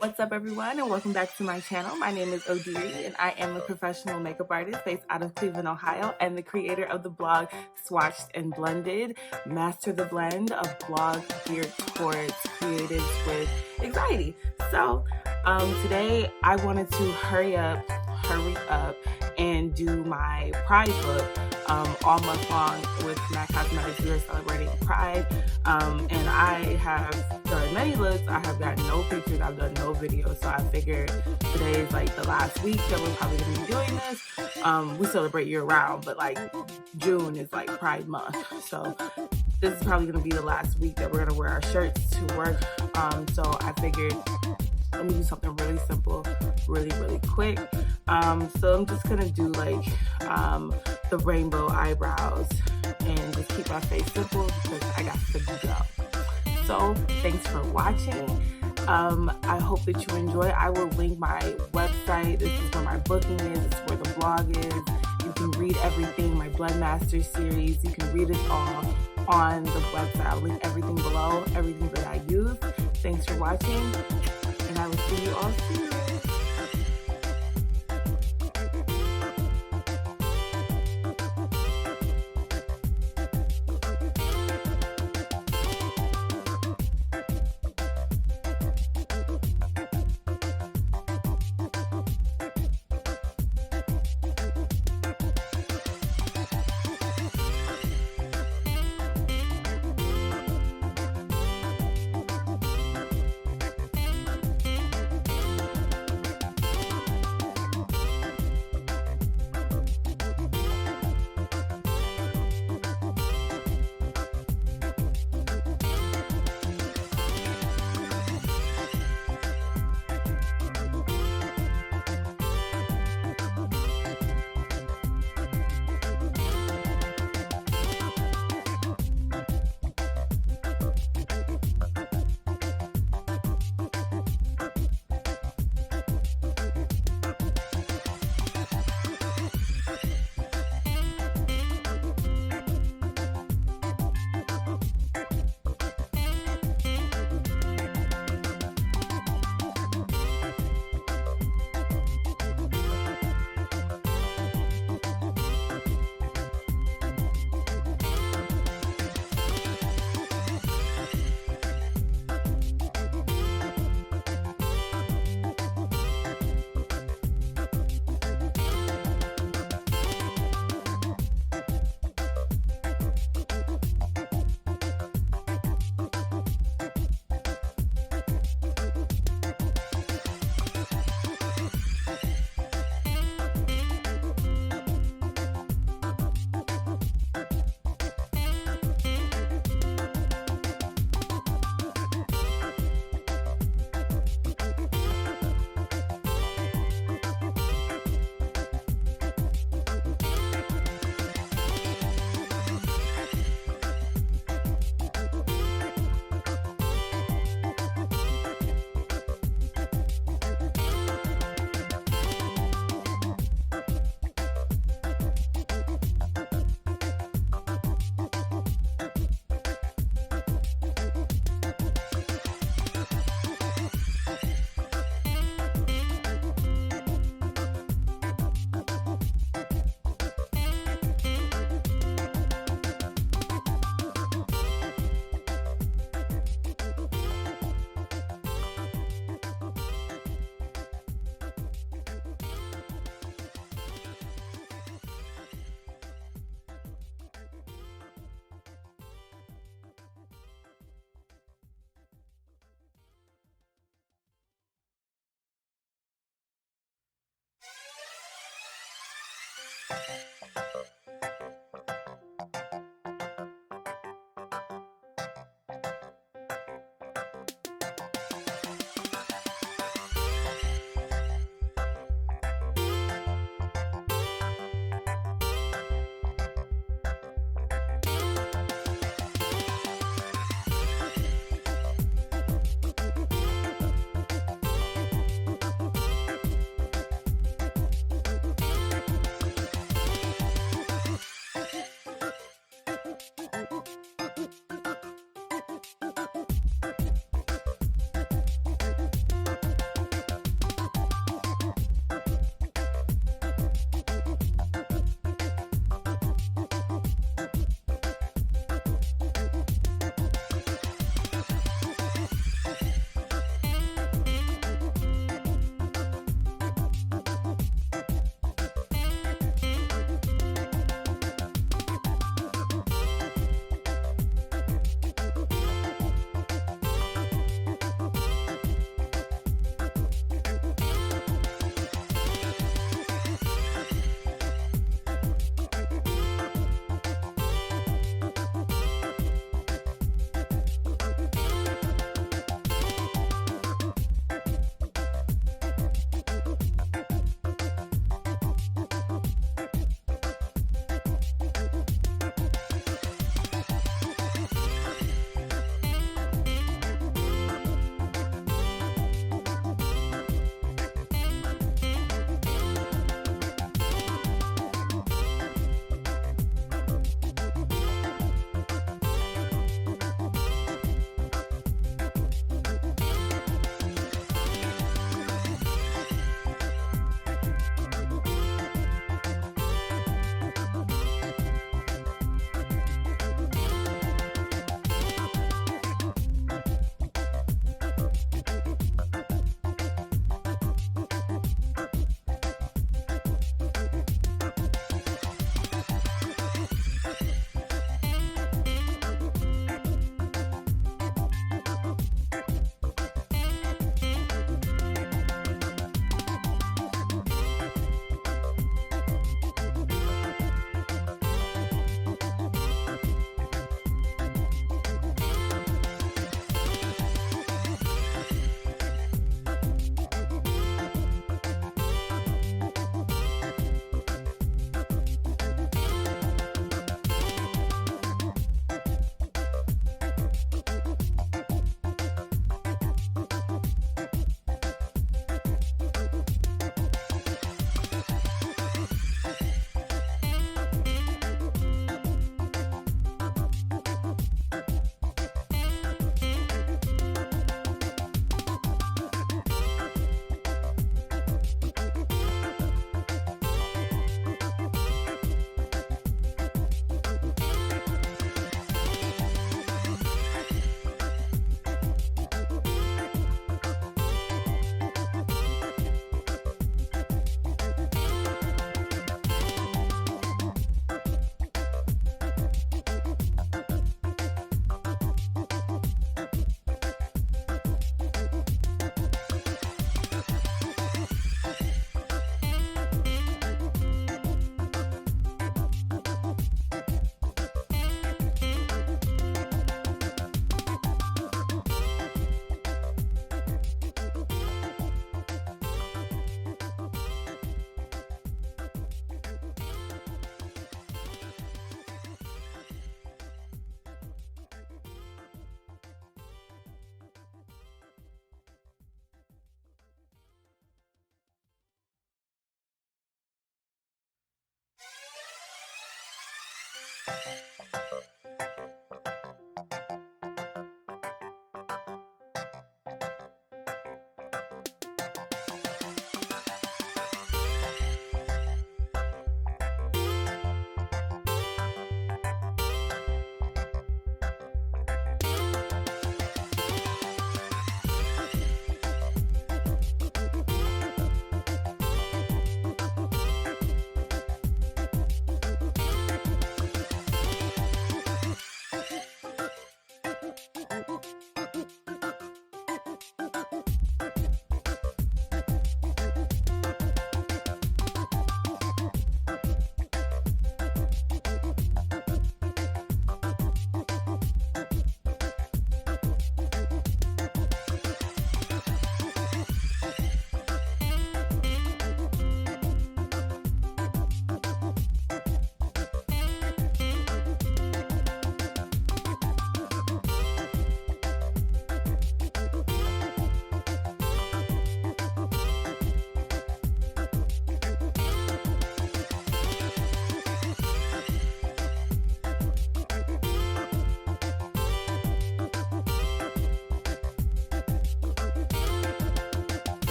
What's up, everyone, and welcome back to my channel. My name is Odiri, and I am a professional makeup artist based out of Cleveland, Ohio, and the creator of the blog Swatched and Blended, Master the Blend, a blog geared towards creatives with anxiety. So today I wanted to hurry up and do my Pride look all month long with MAC Cosmetics. We are celebrating Pride, and I have done many looks. I have gotten no pictures, I've done no videos, so I figured today is like the last week that we're probably going to be doing this. We celebrate year round, but like June is like Pride month, so this is probably going to be the last week that we're going to wear our shirts to work. So I figured let me do something really simple, really quick. So I'm just gonna do like the rainbow eyebrows and just keep my face simple because I got to go. So thanks for watching. I hope that you enjoy. I will link my website. This is where my booking is. This is where the blog is. You can read everything, my Blend Master series. You can read it all on the website. I'll link everything below, everything that I use. Thanks for watching, and I will see you all soon.